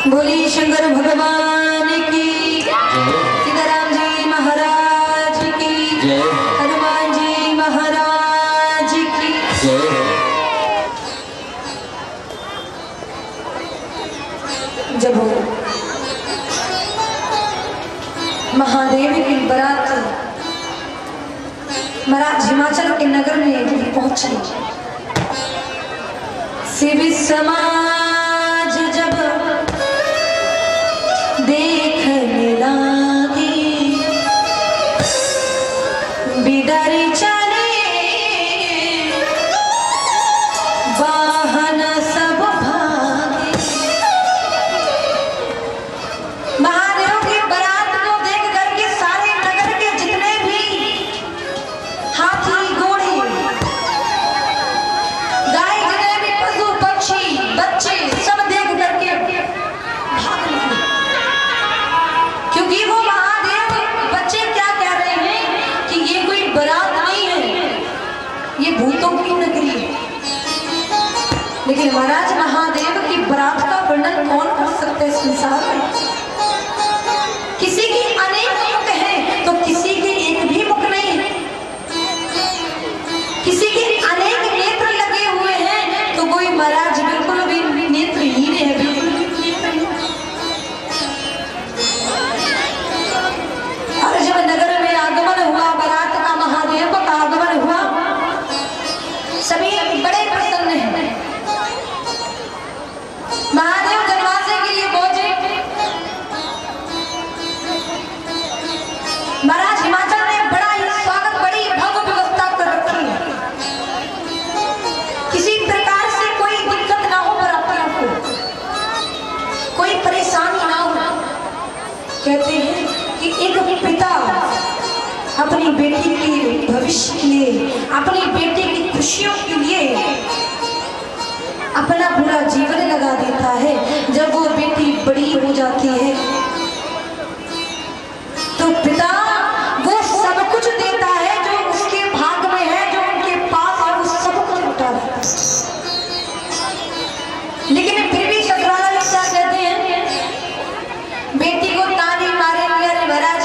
बोली शंकर भगवान की, सीताराम जी महाराज की, हनुमान जी महाराज की। जब महादेव की बारात महाराज हिमाचल के नगर में पहुंची, शिव समाज जब देखने लगी, बिडर चले वाहन सब भागे। महादेव की बारात को देख करके सारे नगर के जितने भी हाथी घोड़े गाय, जितने भी पशु पक्षी बच्चे सब देख करके भाग निकले, क्योंकि वो महादेव बच्चे क्या कह रहे हैं कि ये कोई बारात नहीं है, ये भूतों की नगरी है। लेकिन महाराज महादेव की बारात का वर्णन कौन कर सकते हैं संसार में? किसी की अनेक मुख है तो किसी के एक भी मुख नहीं है, किसी के अनेक नेत्र लगे हुए हैं तो कोई महाराज बिल्कुल भी नेत्रहीन है, बिल्कुल भी नेत्रहीन। और जब नगर में आगमन हुआ, बारात का महादेव का आगमन हुआ, सभी बड़े प्रसन्न हैं। महादेव दरवाजे के लिए पहुंचे। महाराज हिमाचल में बड़ा ही स्वागत, बड़ी भव्य व्यवस्था कर रखी है, किसी प्रकार से कोई दिक्कत ना हो, बरातियों को कोई परेशानी ना हो। कहते हैं कि एक पिता अपनी बेटी के भविष्य के लिए, अपनी बेटी की खुशियों के लिए अपना पूरा जीवन लगा देता है। जब वो बेटी बड़ी हो जाती है तो पिता वो सब कुछ देता है जो उसके भाग में है, जो उनके पास है, वो सब कुछ लुटा देता है। लेकिन फिर भी ससुराल वाले क्या कहते हैं, बेटी को ताने मारेंगे, अरे महाराज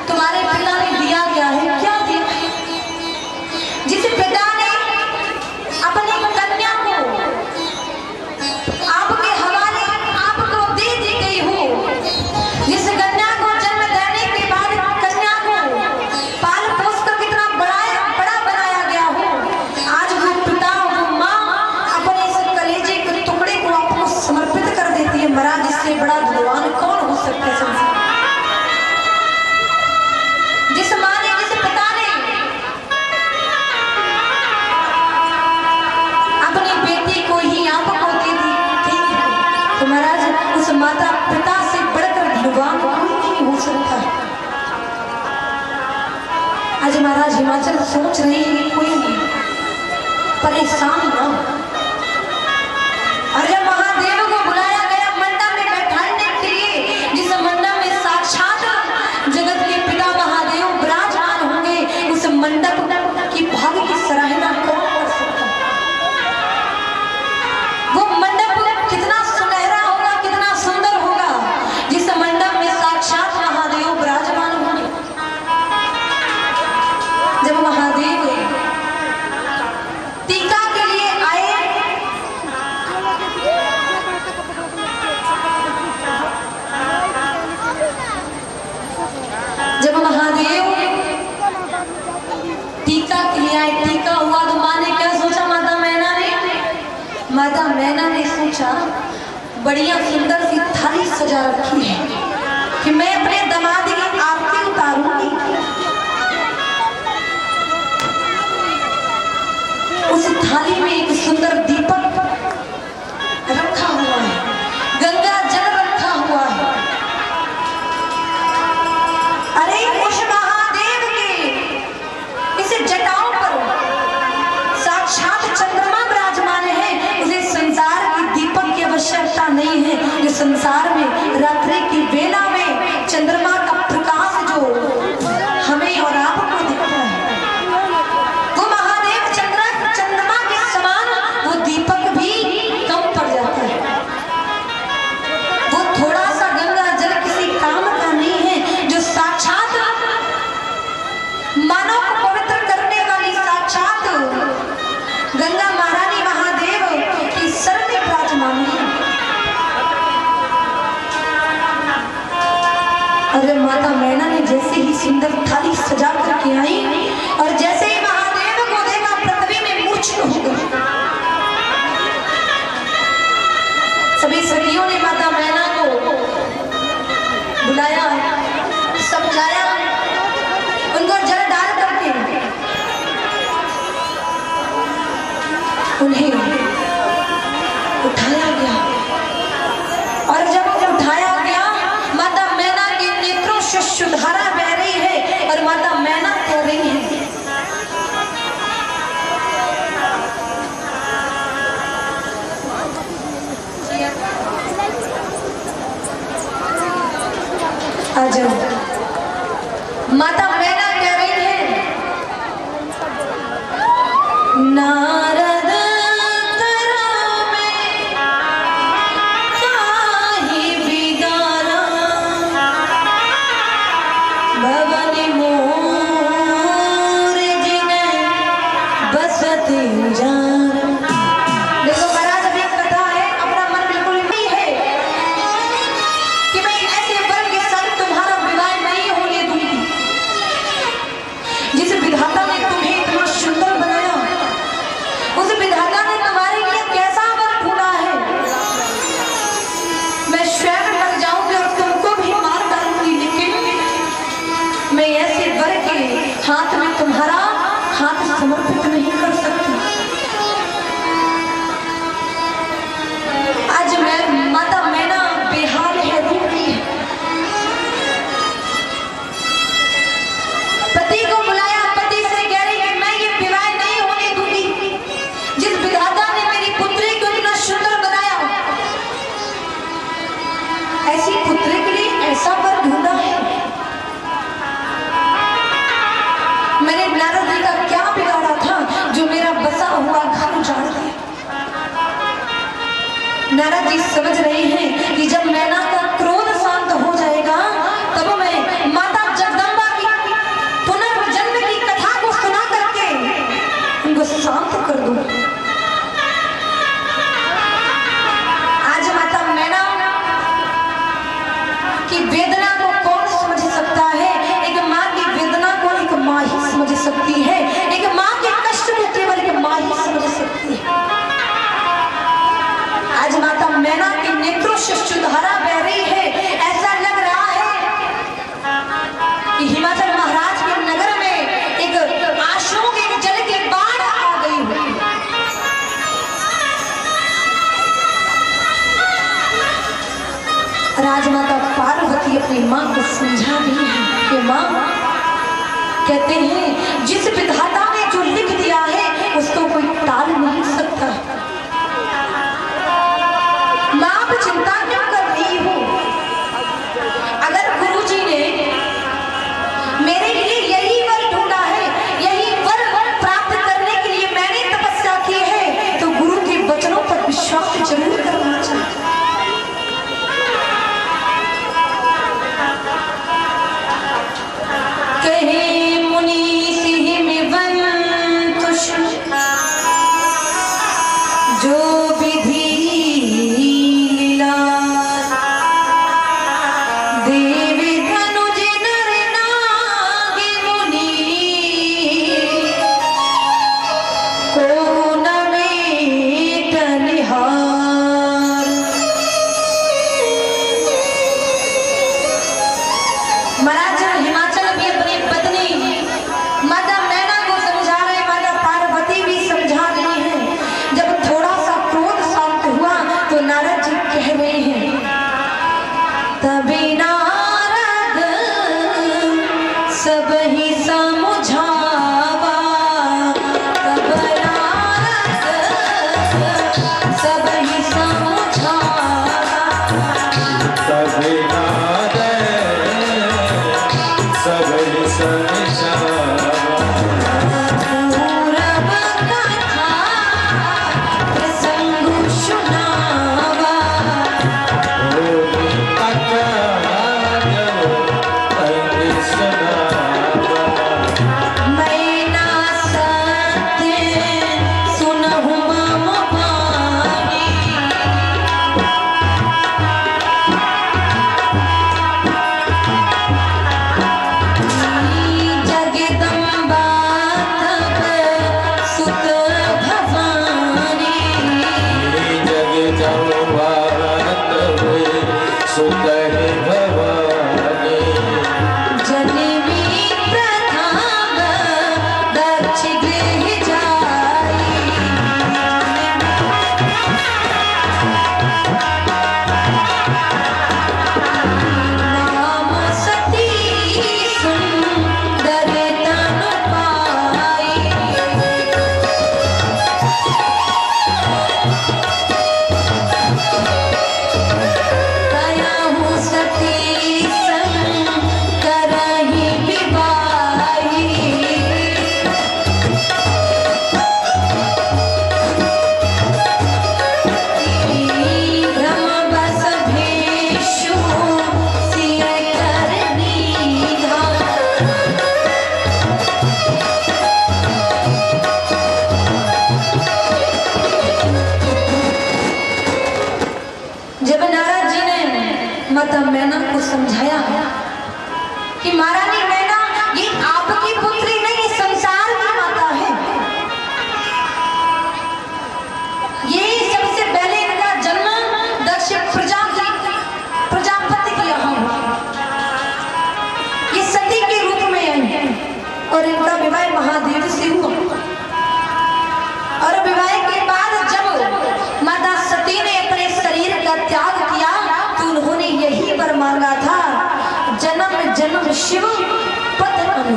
तुम्हारे पिता ने दिया क्या है, क्या दिया? जिस पिता ने अपनी कन्या को आपके हवाले आपको दे दी गई हो, जिस कन्या को जन्म देने के बाद कन्या को पाल पोस कर कितना बड़ा बनाया गया हो, आज वो पिता वो माँ अपने इस कलेजे के टुकड़े को आपको समर्पित कर देती है। महाराज इससे बड़ा धनवान कौन हो सकता है संसार? जिस माँ ने, जिस पिता ने अपनी बेटी को ही आपको दे दी थी, तो महाराज उस माता पिता से बढ़कर धनवान कोई नहीं हो सकता। आज महाराज हिमाचल सोच रहे हैं कि कोई नहीं परेशान ना हो। और जब महादेव को बुलाया गया मंडप में बैठाने के लिए, जिस मंडप में साक्षात जगत के पिता महादेव विराजमान होंगे, उस मंडप की भाग्य की सराहना कौन कर सकता है? वो मंडप कितना सुनहरा होगा, कितना सुंदर होगा, जिस मंडप में साक्षात महादेव विराजमान होंगे। जब महादेव टीका के लिए आए, जब महादेव टीका के लिए आए, टीका हुआ तो माँ ने क्या सोचा, माता मैना ने सोचा बढ़िया सुंदर सी थाली सजा रखी है कि मैं अपने दामाद की आरती उतारूंगी। उस थाली में एक सुंदर दीपक रखा हुआ है, गंगा जल रखा हुआ है। अरे उस महादेव के इस जटाओं पर साक्षात चंद्रमा विराजमान है, उसे संसार की दीपक की आवश्यकता नहीं है। जो संसार में रात्रि की बेला में चंद्रमा का प्रकाश जो हमें और आपको दिखता है, वो महादेव चंद्रमा के समान वो दीपक भी कम पड़ जाता है। वो सुंदर थाली सजा करके आई और जैसे ही महादेव को देखा पृथ्वी में मूर्छित हो गई। सभी सखियों ने माता मैना को बुलाया, समझाया, उनको जल डाल करके उन्हें उठाया गया और जब उठाया गया माता मैना के नेत्रों से सुधारा बह रही है और माता मैना कह रही है, आज माता मैना कह रही है, नारद हाथ में तुम्हारा हाथ समर्पित नहीं कर सकती। आज मैं माता मैना बेहाल है, रो रही है। पति को बुलाया, पति से कह रही है मैं ये विवाह नहीं होने दूंगी। जिस विधाता ने मेरी पुत्री को इतना सुंदर बनाया, ऐसी पुत्री के लिए ऐसा वर ढूंढा है। मैंने नारद जी का क्या बिगाड़ा था जो मेरा बसा हुआ घर उजाड़ दिया। नारद जी समझ रहे हैं कि जब मैना का क्रोध शांत हो जाएगा तब मैं माता जगदम्बा की पुनर्जन्म की कथा को सुना करके उनको शांत कर दूं। आज माता मैना की वेदना को कौन समझ सकता है? एक माँ की वेदना को एक माँ ही समझ सकती है। एक माँ के कष्ट को केवल एक माँ ही समझ सकती है। आज माता मैना के नेत्रों से सुधारा बह रही है। ऐसा लग रहा है कि हिमाचल महाराज के नगर में एक आंसुओं के जल की बाढ़ आ गई हुई। राजमाता पार्वती अपनी माँ को समझा रही है कि माँ, कहते हैं जिस विधाता ने जो लिख दिया है उसको कोई टाल नहीं सकता। माँ आप चिंता क्यों कर रही हो? अगर गुरुजी ने मेरे लिए यही वर ढूंढा है, यही वर प्राप्त करने के लिए मैंने तपस्या की है, तो गुरु के वचनों पर विश्वास जरूर करना चाहिए। कहे मुनि सिंह में वन कि महारानी मैना ये आपकी पुत्री नहीं, ये संसार की माता है। ये सबसे पहले इनका जन्म दक्ष प्रजापति के यहाँ हुआ। ये सती के रूप में आई और इनका विवाह महादेव से हुआ। और विवाह के बाद जब माता सती ने अपने शरीर का त्याग किया तो उन्होंने यही वर मांगा था, जन्म जन्म शिव पद अनु।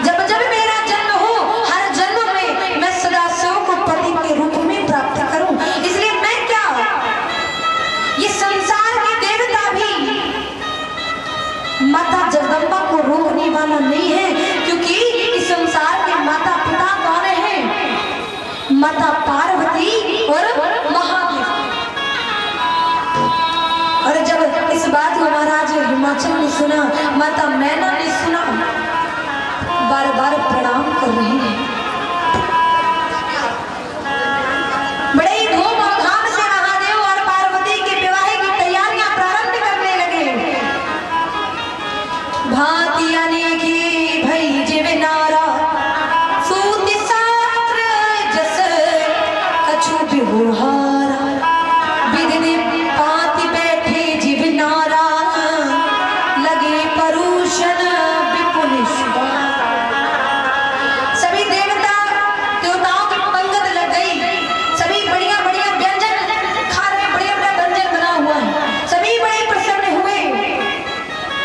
जब जब मेरा जन्म हो, हर जन्म में मैं सदा शिव को पति के रूप में प्राप्त करूं। इसलिए मैं क्या, ये संसार के देवता भी माता जगदम्बा को रोकने वाला नहीं है, क्योंकि इस संसार के माता पिता कौन है? माता पार्वती और महादेव। और जब इस बात को महाराज हिमाचल ने सुना, माता मैना ने सुना, बार बार प्रणाम कर रही है। बड़े ही धूमधाम से महादेव और पार्वती के विवाह की तैयारियां प्रारंभ करने लगे। भांति अनेकी भई जिव नारा, सूति शास्त्र जस कछु बिहुहारा। विधि पाति बैठे जिव नारा, लगे परुषण विपुल शिवा। सभी देवताओं की पंगत लग गई। सभी बढ़िया बढ़िया व्यंजन खा रहे, बढ़िया बढ़िया व्यंजन बना हुआ है। सभी बड़े प्रसन्न हुए।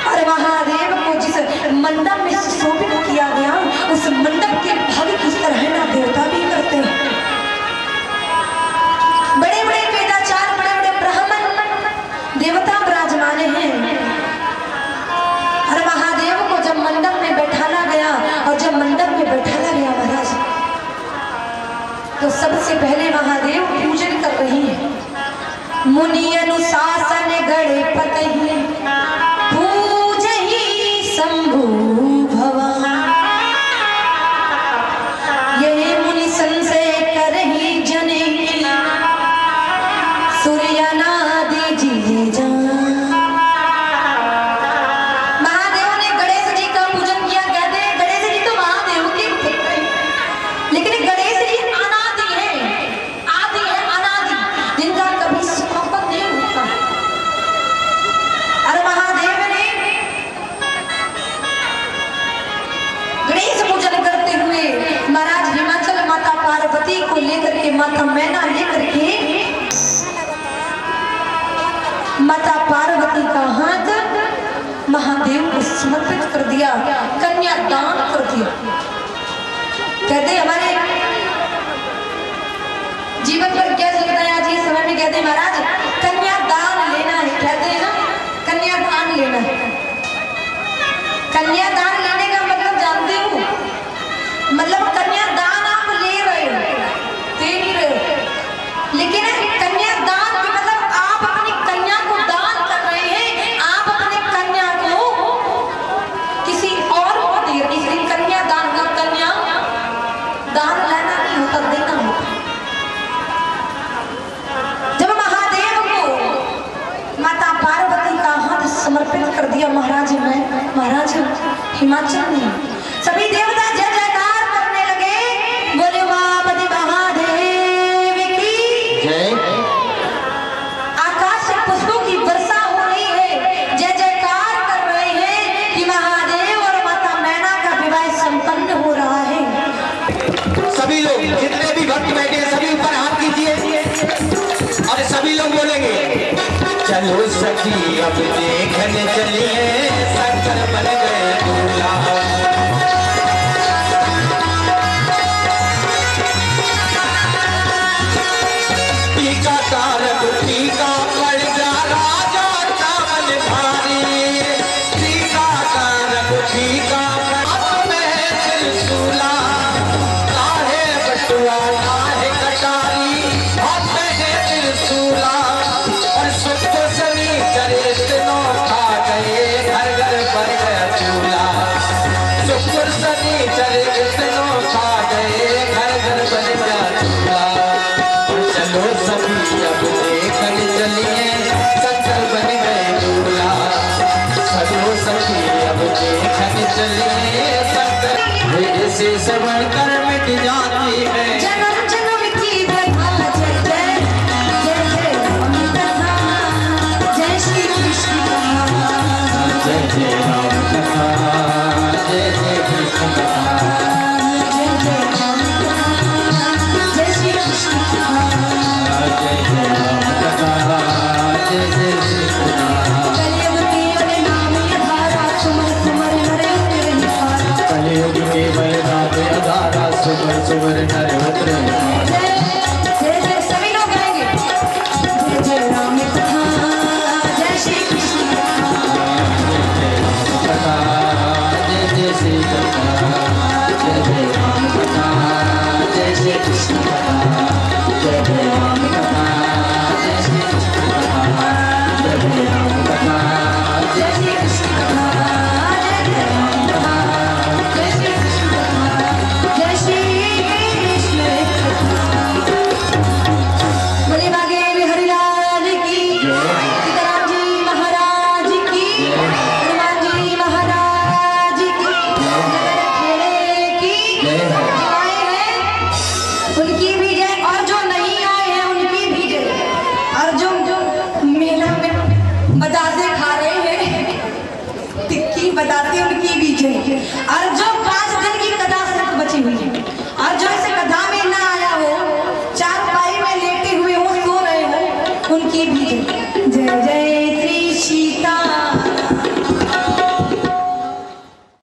और महादेव को जिस मंडप में सुशोभित किया गया, उस मंडप के भव्य की सराहना देवता भी करते हैं। बड़े बड़े वेदाचार, बड़े बड़े ब्राह्मण देवता विराजमान हैं। और महादेव को जब मंडप में बैठाना गया, और जब मंडप में बैठाना गया महाराज, तो सबसे पहले महादेव पूजन कर रही हैं। मुनि अनुशासन गणपति पूजहि शंभु भवान। ये मुनि संशय करहि जने, सूर्यनादि जी जान। महादेव ने गणेश जी का पूजन किया। कहते हैं गणेश जी तो महादेव के पुत्र हैं, लेकिन गणेश जी अनादि है, आदि है, अनादि, जिनका कभी समापन नहीं होता। और महादेव ने गणेश पूजन करते हुए महाराज हिमाचल माता पार्वती को लेकर के, माता मैना लेकर के माता पार्वती का हाथ महादेव को समर्पित कर दिया, कन्या दान कर दिया। कहते हमारे जीवन पर क्या चलता है आज ये समय में, कहते महाराज कन्या दान लेना है। कहते हैं ना, कन्या दान लेना है। कन्या दान लेने का मतलब जानते हो? मतलब कन्या दान आप ले रहे हो, दे नहीं रहे हो, लेकिन कन्या दान का मतलब आप अपनी कन्या को दान कर रहे हैं। आप अपने कन्या को किसी और को दे रहे हैं। इसलिए कन्या दान का, कन्या दान लेना नहीं होता, देना होता। जब महादेव को माता पार्वती का हाथ समर्पित कर दिया महाराज हिमाचल ने, सभी देवता जय जयकार करने लगे। बोले उमापति महादेव की जय। आकाश से पुष्पों की वर्षा हो रही है, जय जयकार कर रहे हैं कि महादेव और माता मैना का विवाह संपन्न हो रहा है। सभी लोग, जितने भी भक्त बैठे हैं, सभी ऊपर हाथ कीजिए और सभी लोग बोलेंगे, चलो सखी अब देखने चलिए, शंकर बन गए दूल्हा। टीका तारक टीका पड़ जा राजा चावल भारी। टीका तारक टीका हाथ में त्रिशूला, काहे बटुआ काहे कटारी, हाथ में त्रिशूला। और सुख सभी करे खा गए, घर घर पर गया चूल्हा। चलिए शंकर ऐसे सबर कर मिट जाती है जन्म जन्म की व्यथा जय जय जय जय राम कथा जय श्री कृष्ण जय जय राम कथा जय जय कृष्ण कथा जय जय राम कथा जय श्री कृष्ण जय जय राम कथा जय जय कृष्ण कथा कलयुग केवल नाम आधारा सुमर सुमर नर उतर निहारा कलयुग में वैराग अधारा सुबर सुबर नर उतर जय जय जय सभी लोग गाएंगे जय जय राम कथा जय श्री कृष्ण कथा जय जय श्री कथा जय जय राम कथा जय श्री कृष्ण कथा जय जय राम कथा जय श्री कृष्ण कथा जय जय राम कथा जय श्री कृष्ण कथा जय जय राम कथा जय श्री कृष्ण कथा जय श्री कृष्ण कथा बोले बागे हरिलाल की सीताराम जी महाराज की हनुमान जी महाराज की नगर खेड़े की आए हैं उनकी भी जय और जो नहीं आए हैं उनकी भी जय और जो मेला में बताते खा रहे हैं टिक्की बताते उनकी भी जय और जो 5 दिन की कथा सिर्फ बची हुई है और जो इस कथा में ना आया हो चारपाई में लेटे हुए हो सो रहे हो उनकी भी जय जय जय